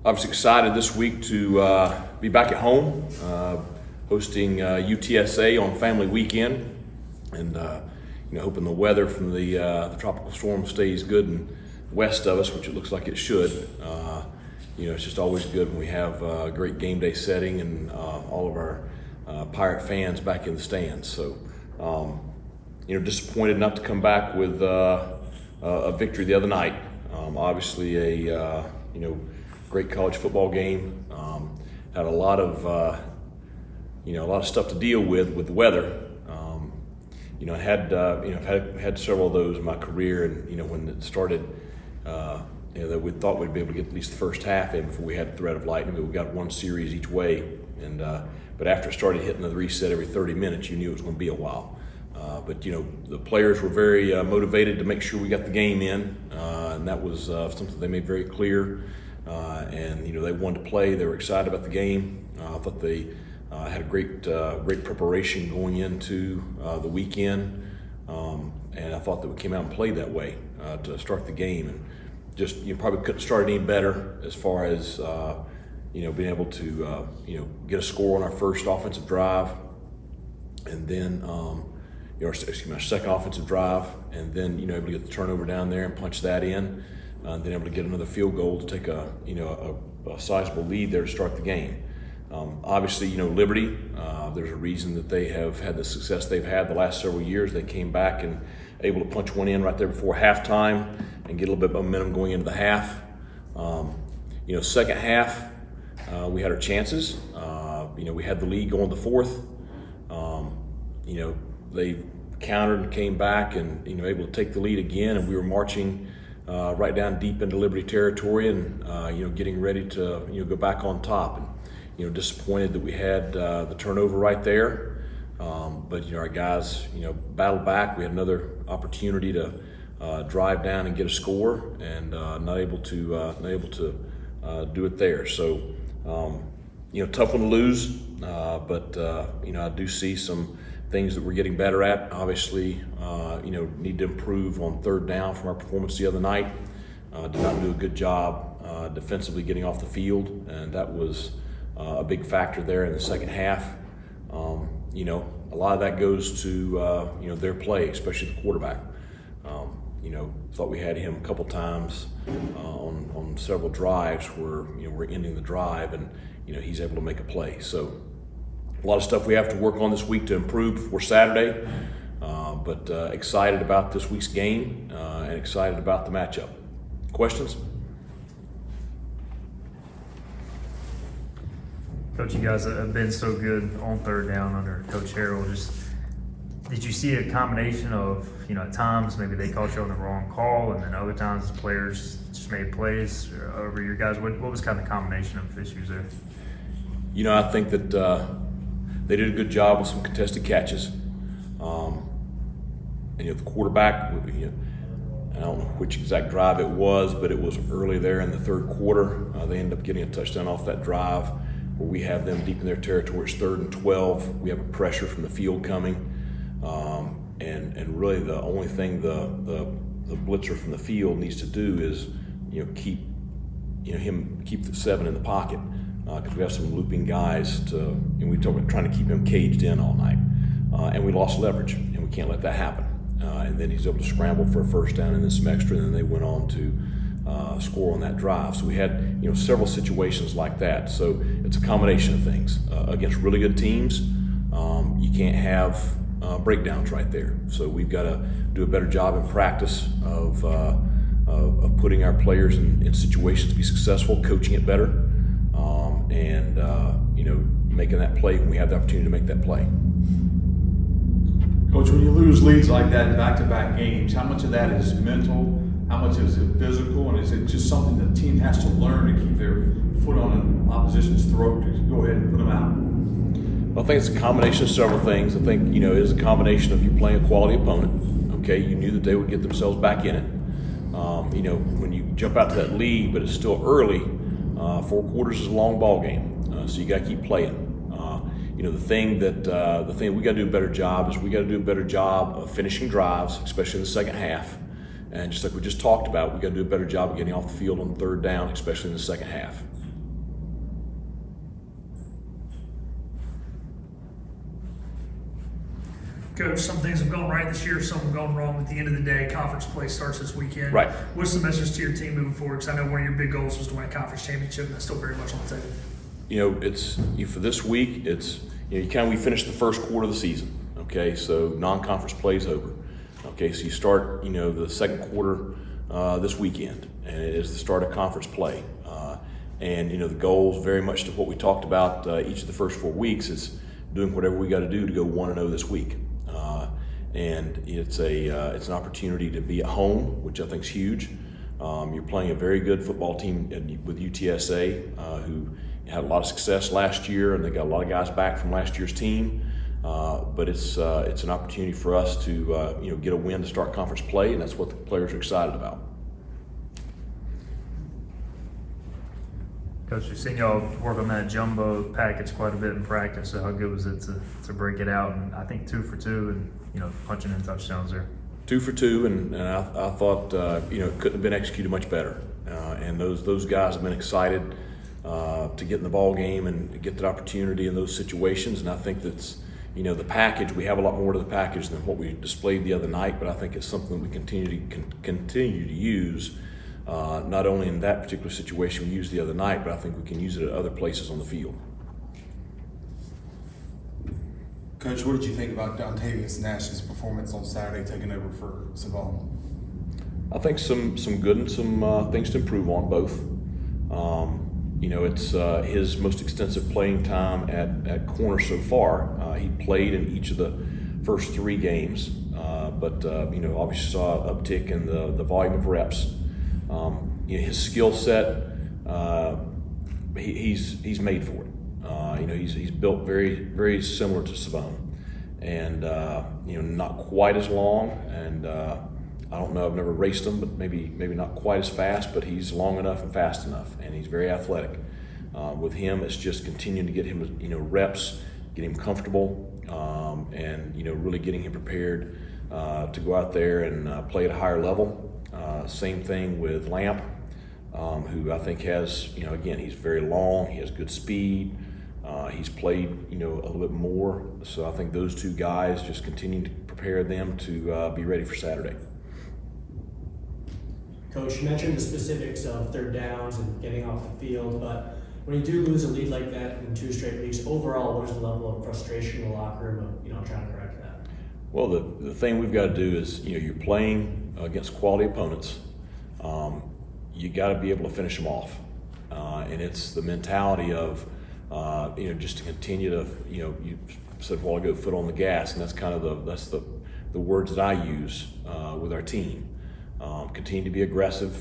Obviously excited this week to be back at home, hosting UTSA on family weekend, and hoping the weather from the tropical storm stays good and west of us, which it looks like it should. It's just always good when we have a great game day setting and all of our Pirate fans back in the stands. So, disappointed not to come back with a victory the other night. Obviously a great college football game. Had a lot of stuff to deal with the weather. I had several of those in my career, and when it started, that we thought we'd be able to get at least the first half in before we had the threat of lightning. But we got one series each way, and but after it started hitting the reset every 30 minutes, you knew it was going to be a while. But the players were very motivated to make sure we got the game in, and that was something they made very clear. And they wanted to play. They were excited about the game. I thought they had a great preparation going into the weekend, and I thought that we came out and played that way to start the game, and just probably couldn't start any better as far as being able to get a score on our first offensive drive, and then our second offensive drive, and then able to get the turnover down there and punch that in. Then able to get another field goal to take a sizable lead there to start the game. Obviously, Liberty, there's a reason that they have had the success they've had the last several years. They came back and able to punch one in right there before halftime and get a little bit of momentum going into the half. Second half, we had our chances. We had the lead going to the fourth. They countered and came back and able to take the lead again, and we were marching right down deep into Liberty territory, and getting ready to go back on top. And disappointed that we had the turnover right there, but our guys battled back. We had another opportunity to drive down and get a score, and not able to do it there. So tough one to lose, but I do see some things that we're getting better at. Obviously, need to improve on third down from our performance the other night. Did not do a good job defensively getting off the field, and that was a big factor there in the second half. A lot of that goes to their play, especially the quarterback. Thought we had him a couple times on several drives where we're ending the drive, and he's able to make a play. So a lot of stuff we have to work on this week to improve before Saturday, but excited about this week's game and excited about the matchup. Questions? Coach, you guys have been so good on third down under Coach Harrell. Did you see a combination of, at times maybe they caught you on the wrong call, and then other times the players just made plays over your guys? What was kind of the combination of issues there? I think that they did a good job with some contested catches. And the quarterback, I don't know which exact drive it was, but it was early there in the third quarter. They ended up getting a touchdown off that drive where we have them deep in their territory. It's 3rd and 12. We have a pressure from the field coming. And really the only thing the blitzer from the field needs to do is, keep the 7 in the pocket. Because we have some looping guys and we talk about trying to keep him caged in all night. And we lost leverage, and we can't let that happen. And then he's able to scramble for a first down and then some extra, and then they went on to score on that drive. So we had several situations like that. So it's a combination of things. Against really good teams, you can't have breakdowns right there. So we've got to do a better job in practice of putting our players in situations to be successful, coaching it better, and making that play when we have the opportunity to make that play. Coach, when you lose leads like that in back-to-back games, how much of that is mental? How much is it physical? And is it just something the team has to learn to keep their foot on an opposition's throat to go ahead and put them out? Well, I think it's a combination of several things. I think, it is a combination of you playing a quality opponent. Okay, you knew that they would get themselves back in it. When you jump out to that lead, but it's still early, 4 quarters is a long ball game. So you got to keep playing. The thing we got to do a better job is we got to do a better job of finishing drives, especially in the second half. And just like we just talked about, we got to do a better job of getting off the field on third down, especially in the second half. Coach, some things have gone right this year, some have gone wrong. At the end of the day, conference play starts this weekend. Right. What's the message to your team moving forward? Because I know one of your big goals was to win a conference championship, and that's still very much on the table. You know, it's for this week. It's we finished the first quarter of the season. Okay, so non-conference play is over. Okay, so you start the second quarter this weekend, and it is the start of conference play. And the goals very much to what we talked about each of the first 4 weeks is doing whatever we got to do to go 1-0 this week. And it's an opportunity to be at home, which I think is huge. You're playing a very good football team with UTSA, who had a lot of success last year, and they got a lot of guys back from last year's team. But it's an opportunity for us to get a win to start conference play, and that's what the players are excited about. Coach, we've seen y'all work on that jumbo package quite a bit in practice. So how good was it to break it out? And I think 2 for 2, and punching in touchdowns there. 2 for 2, and I thought it couldn't have been executed much better. And those guys have been excited to get in the ball game and get that opportunity in those situations. And I think that's the package. We have a lot more to the package than what we displayed the other night, but I think it's something that we continue to use. Not only in that particular situation we used the other night, but I think we can use it at other places on the field. Coach, what did you think about Dontavius Nash's performance on Saturday taking over for Savon? I think some good and some things to improve on both. It's his most extensive playing time at corner so far. He played in each of the first 3 games, but obviously saw an uptick in the volume of reps. His skill set, he's made for it. He's built very, very similar to Savon, and not quite as long. And I don't know, I've never raced him, but maybe not quite as fast. But he's long enough and fast enough, and he's very athletic. With him, it's just continuing to get him reps, get him comfortable, and really getting him prepared to go out there and play at a higher level. Same thing with Lamp, who I think has, again, he's very long, he has good speed, he's played, a little bit more. So I think those 2 guys just continue to prepare them to be ready for Saturday. Coach, you mentioned the specifics of third downs and getting off the field, but when you do lose a lead like that in 2 straight weeks, overall, what is the level of frustration in the locker room of, trying to correct that? Well, the thing we've got to do is, you're playing against quality opponents. You got to be able to finish them off, and it's the mentality of, just to continue to, you said a while ago, foot on the gas, and that's kind of the words that I use with our team. Continue to be aggressive.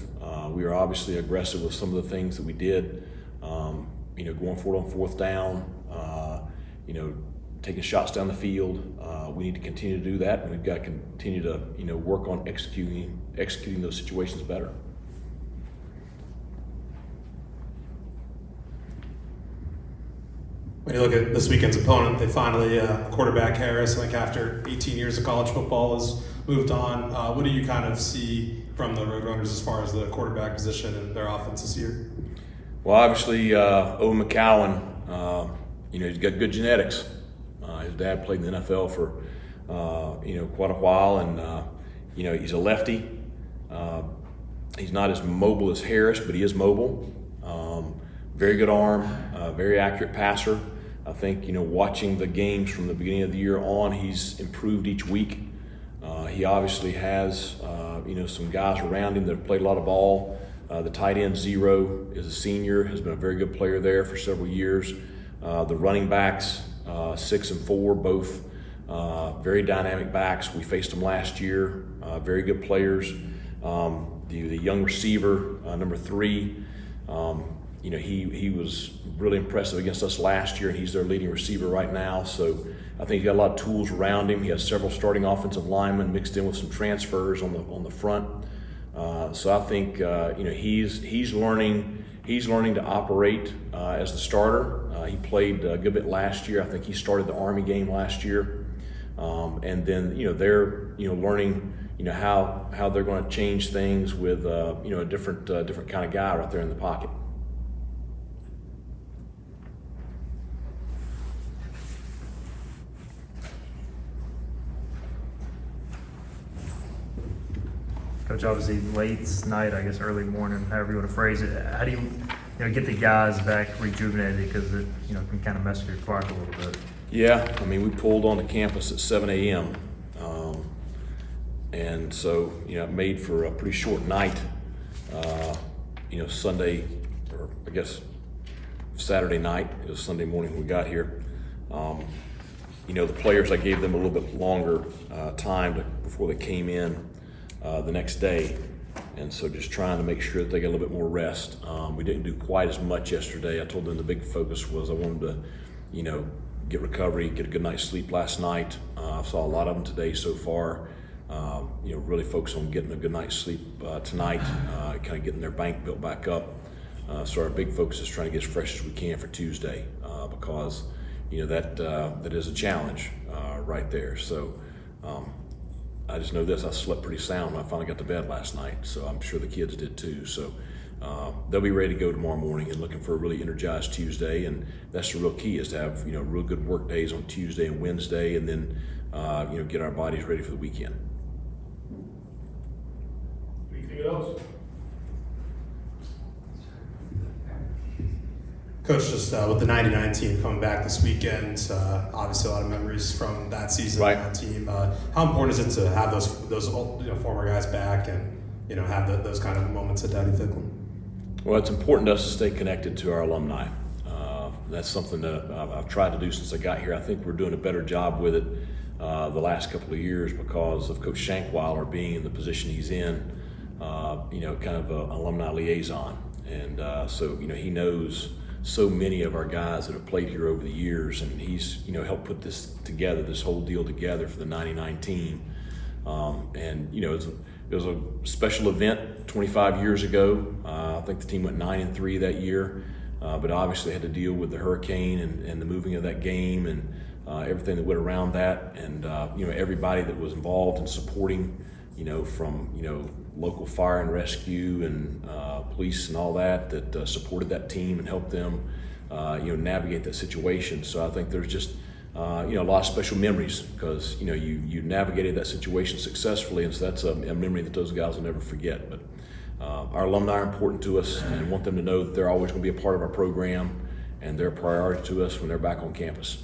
We are obviously aggressive with some of the things that we did. Going forward on 4th down. Taking shots down the field. We need to continue to do that, and we've got to continue to work on executing those situations better. When you look at this weekend's opponent, they finally, quarterback Harris, like after 18 years of college football, has moved on. What do you kind of see from the Roadrunners as far as the quarterback position and their offense this year? Well, obviously, Owen McCowan, he's got good genetics. His dad played in the NFL for, quite a while, and, he's a lefty. He's not as mobile as Harris, but he is mobile. Very good arm, very accurate passer. I think, watching the games from the beginning of the year on, he's improved each week. He obviously has, some guys around him that have played a lot of ball. The tight end Zero is a senior, has been a very good player there for several years. The running backs, 6 and 4, both very dynamic backs. We faced them last year, very good players. The young receiver, number 3, he was really impressive against us last year, and he's their leading receiver right now. So I think he's got a lot of tools around him. He has several starting offensive linemen mixed in with some transfers on the front. So I think he's learning to operate as the starter. He played a good bit last year. I think he started the Army game last year, and then they're learning how they're going to change things with a different kind of guy right there in the pocket. Coach, obviously late night, I guess early morning, however you want to phrase it. How do you get the guys back rejuvenated, because it can kind of mess with your clock a little bit? Yeah, I mean, we pulled onto campus at 7 a.m. And so, it made for a pretty short night. Sunday, or I guess Saturday night, it was Sunday morning when we got here. The players, I gave them a little bit longer time before they came in the next day. And so just trying to make sure that they got a little bit more rest. We didn't do quite as much yesterday. I told them the big focus was I wanted to, get recovery, get a good night's sleep last night. I saw a lot of them today so far. Really focus on getting a good night's sleep tonight, kind of getting their bank built back up. So our big focus is trying to get as fresh as we can for Tuesday, because that is a challenge right there. So I just know this: I slept pretty sound when I finally got to bed last night. So I'm sure the kids did too. So they'll be ready to go tomorrow morning and looking for a really energized Tuesday. And that's the real key, is to have real good work days on Tuesday and Wednesday, and then get our bodies ready for the weekend. Anything else? Coach, just with the '99 team coming back this weekend, obviously a lot of memories from that season, Right. and that team. How important is it to have those old, former guys back and have those kind of moments at Daddy Ficklen? Well, it's important to us to stay connected to our alumni. That's something that I've tried to do since I got here. I think we're doing a better job with it the last couple of years because of Coach Shankweiler being in the position he's in, kind of an alumni liaison. And so he knows so many of our guys that have played here over the years, and he's helped put this whole deal together for the '99 team. It was a special event 25 years ago. I think the team went 9-3 that year, but obviously had to deal with the hurricane and the moving of that game and everything that went around that, and everybody that was involved in supporting, from local fire and rescue and police and all that supported that team and helped them navigate that situation. So I think there's just a lot of special memories because you navigated that situation successfully, and so that's a memory that those guys will never forget. But our alumni are important to us, and want them to know that they're always going to be a part of our program, and they're a priority to us when they're back on campus.